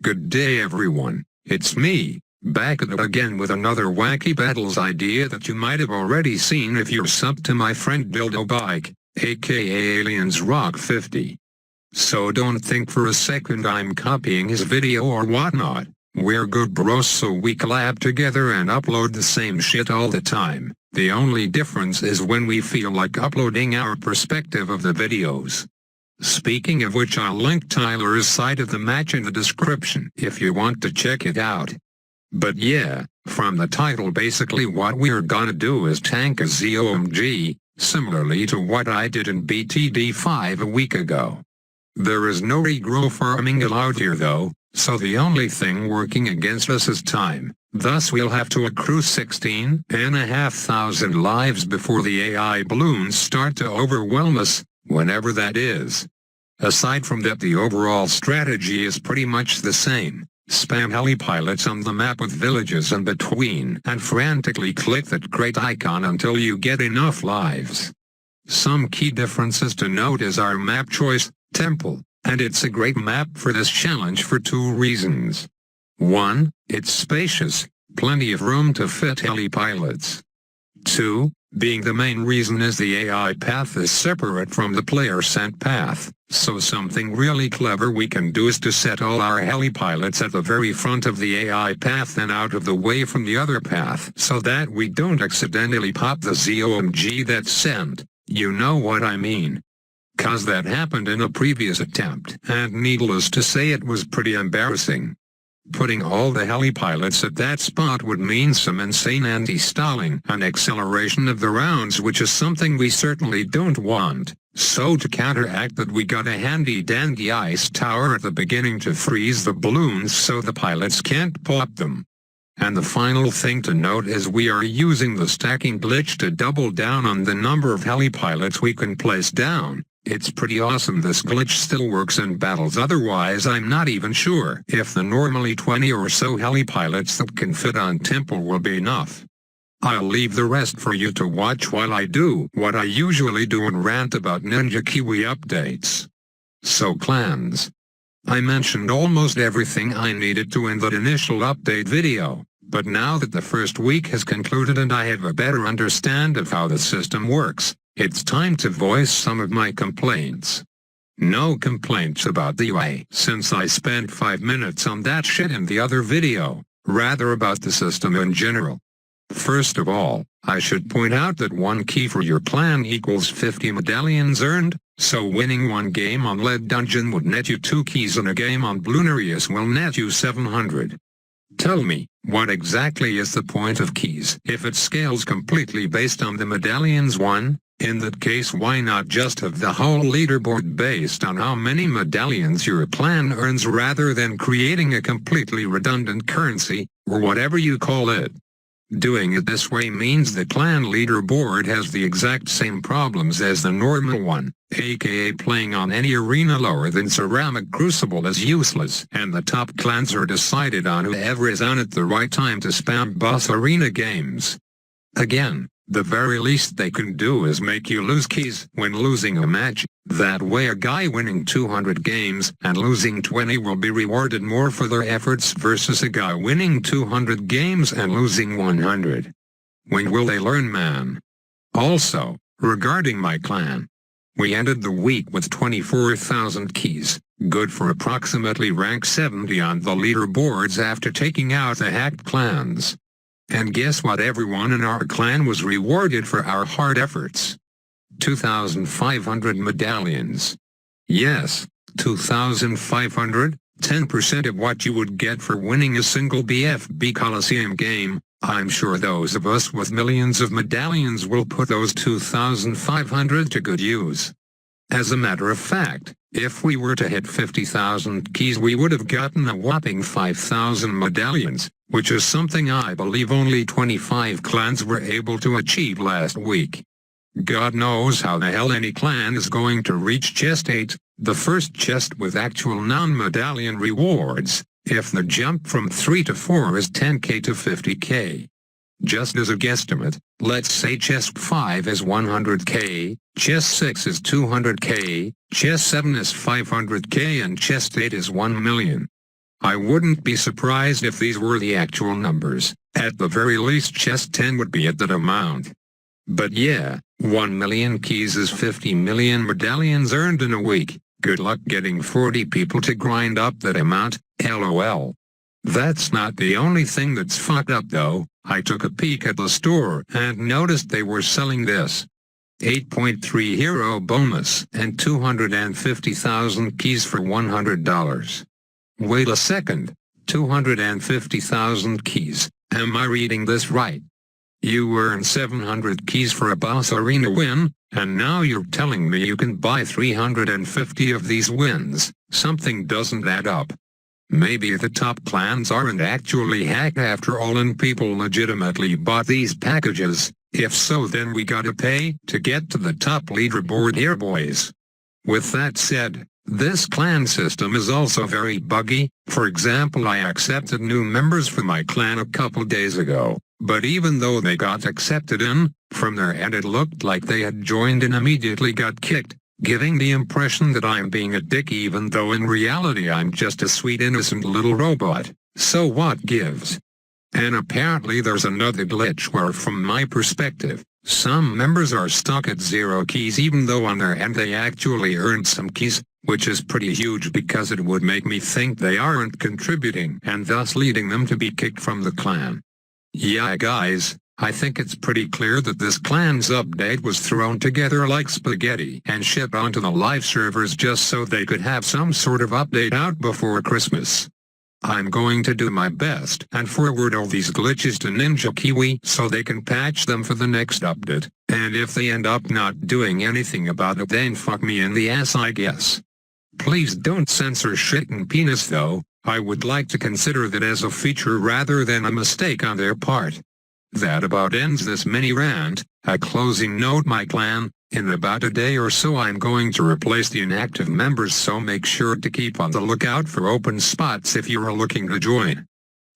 Good day everyone, it's me, back at it again with another wacky battles idea that you might have already seen if you're subbed to my friend Dildo Bike, aka Aliens Rock 50. So don't think for a second I'm copying his video or whatnot. We're good bros, so we collab together and upload the same shit all the time. The only difference is when we feel like uploading our perspective of the videos. Speaking of which, I'll link Tyler's side of the match in the description if you want to check it out. But yeah, from the title basically what we're gonna do is tank a ZOMG, similarly to what I did in BTD 5 a week ago. There is no regrow farming allowed here though, so the only thing working against us is time. Thus we'll have to accrue 16,500 lives before the AI balloons start to overwhelm us, whenever that is. Aside from that, the overall strategy is pretty much the same. Spam helipilots on the map with villages in between and frantically click that great icon until you get enough lives. Some key differences to note is our map choice, Temple, and it's a great map for this challenge for two reasons. 1, it's spacious, plenty of room to fit helipilots. 2, being the main reason is the AI path is separate from the player-sent path, so something really clever we can do is to set all our helipilots at the very front of the AI path and out of the way from the other path so that we don't accidentally pop the ZOMG that's sent, you know what I mean. Cause that happened in a previous attempt, and needless to say it was pretty embarrassing. Putting all the helipilots at that spot would mean some insane anti-stalling and acceleration of the rounds, which is something we certainly don't want. So to counteract that, we got a handy-dandy ice tower at the beginning to freeze the balloons so the pilots can't pop them. And the final thing to note is we are using the stacking glitch to double down on the number of helipilots we can place down. It's pretty awesome this glitch still works in battles, otherwise I'm not even sure if the normally 20 or so helipilots that can fit on Temple will be enough. I'll leave the rest for you to watch while I do what I usually do and rant about Ninja Kiwi updates. So clans. I mentioned almost everything I needed to in that initial update video, but now that the first week has concluded and I have a better understand of how the system works, it's time to voice some of my complaints. No complaints about the UI, since I spent 5 minutes on that shit in the other video, rather about the system in general. First of all, I should point out that 1 key for your clan equals 50 medallions earned, so winning 1 game on Lead Dungeon would net you 2 keys and a game on Bloonarius will net you 700. Tell me, what exactly is the point of keys if it scales completely based on the medallions won? In that case, why not just have the whole leaderboard based on how many medallions your clan earns rather than creating a completely redundant currency, or whatever you call it? Doing it this way means the clan leaderboard has the exact same problems as the normal one, aka playing on any arena lower than Ceramic Crucible is useless, and the top clans are decided on whoever is on at the right time to spam boss arena games. Again, the very least they can do is make you lose keys when losing a match, that way a guy winning 200 games and losing 20 will be rewarded more for their efforts versus a guy winning 200 games and losing 100. When will they learn, man? Also, regarding my clan, we ended the week with 24,000 keys, good for approximately rank 70 on the leaderboards after taking out the hacked clans. And guess what? Everyone in our clan was rewarded for our hard efforts. 2,500 medallions. Yes, 2,500, 10% of what you would get for winning a single BFB Coliseum game. I'm sure those of us with millions of medallions will put those 2,500 to good use. As a matter of fact, if we were to hit 50,000 keys we would have gotten a whopping 5,000 medallions, which is something I believe only 25 clans were able to achieve last week. God knows how the hell any clan is going to reach chest 8, the first chest with actual non-medallion rewards, if the jump from 3 to 4 is 10k to 50k. Just as a guesstimate, let's say chest 5 is 100k, chest 6 is 200k, chest 7 is 500k and chest 8 is 1 million. I wouldn't be surprised if these were the actual numbers. At the very least chest 10 would be at that amount. But yeah, 1 million keys is 50 million medallions earned in a week. Good luck getting 40 people to grind up that amount, lol. That's not the only thing that's fucked up though. I took a peek at the store and noticed they were selling this 8.3 hero bonus and 250,000 keys for $100. Wait a second, 250,000 keys, am I reading this right? You earn 700 keys for a boss arena win, and now you're telling me you can buy 350 of these wins. Something doesn't add up. Maybe the top clans aren't actually hacked after all and people legitimately bought these packages. If so, then we gotta pay to get to the top leaderboard here, boys. With that said, this clan system is also very buggy. For example, I accepted new members for my clan a couple days ago, but even though they got accepted in, from their end it looked like they had joined and immediately got kicked, giving the impression that I'm being a dick even though in reality I'm just a sweet innocent little robot. So what gives? And apparently there's another glitch where from my perspective, some members are stuck at 0 keys even though on their end they actually earned some keys, which is pretty huge because it would make me think they aren't contributing and thus leading them to be kicked from the clan. Yeah guys, I think it's pretty clear that this clan's update was thrown together like spaghetti and shipped onto the live servers just so they could have some sort of update out before Christmas. I'm going to do my best and forward all these glitches to Ninja Kiwi so they can patch them for the next update, and if they end up not doing anything about it then fuck me in the ass I guess. Please don't censor shit and penis though. I would like to consider that as a feature rather than a mistake on their part. That about ends this mini rant. A closing note: my clan, in about a day or so I'm going to replace the inactive members, so make sure to keep on the lookout for open spots if you are looking to join.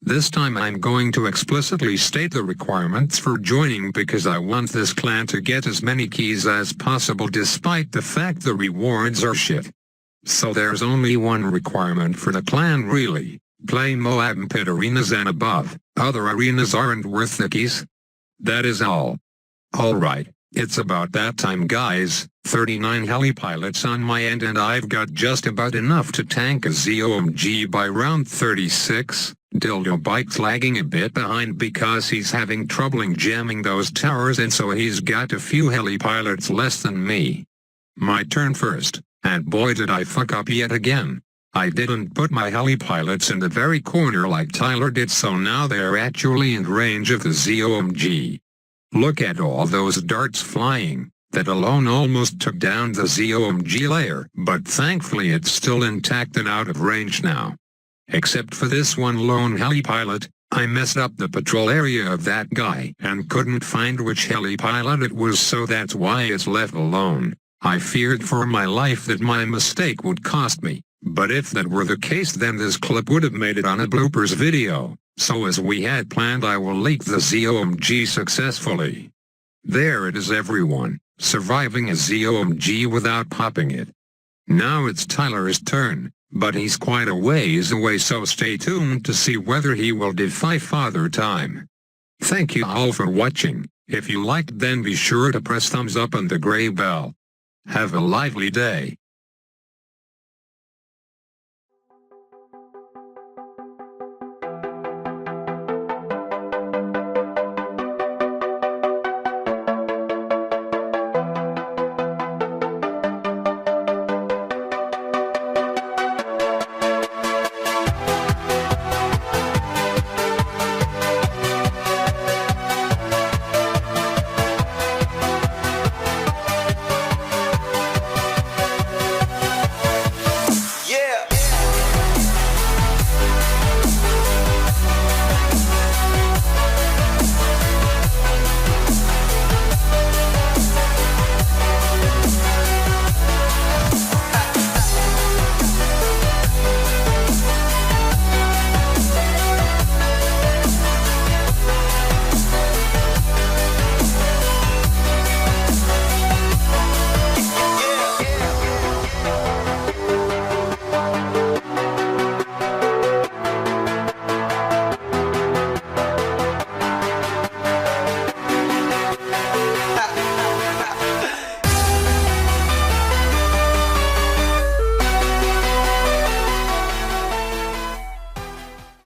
This time I'm going to explicitly state the requirements for joining because I want this clan to get as many keys as possible despite the fact the rewards are shit. So there's only one requirement for the clan really. Play Moab Pit arenas and above. Other arenas aren't worth the keys. That is all. Alright, it's about that time guys. 39 heli pilots on my end and I've got just about enough to tank a ZOMG by round 36. Dildo Bike's lagging a bit behind because he's having trouble jamming those towers and so he's got a few heli pilots less than me. My turn first, and boy did I fuck up yet again. I didn't put my heli pilots in the very corner like Tyler did, so now they're actually in range of the ZOMG. Look at all those darts flying. That alone almost took down the ZOMG layer, but thankfully it's still intact and out of range now. Except for this one lone heli pilot, I messed up the patrol area of that guy and couldn't find which heli pilot it was, so that's why it's left alone. I feared for my life that my mistake would cost me, but if that were the case then this clip would have made it on a bloopers video, so as we had planned I will leak the ZOMG successfully. There it is everyone, surviving a ZOMG without popping it. Now it's Tyler's turn, but he's quite a ways away, so stay tuned to see whether he will defy Father Time. Thank you all for watching. If you liked then be sure to press thumbs up and the gray bell. Have a lively day.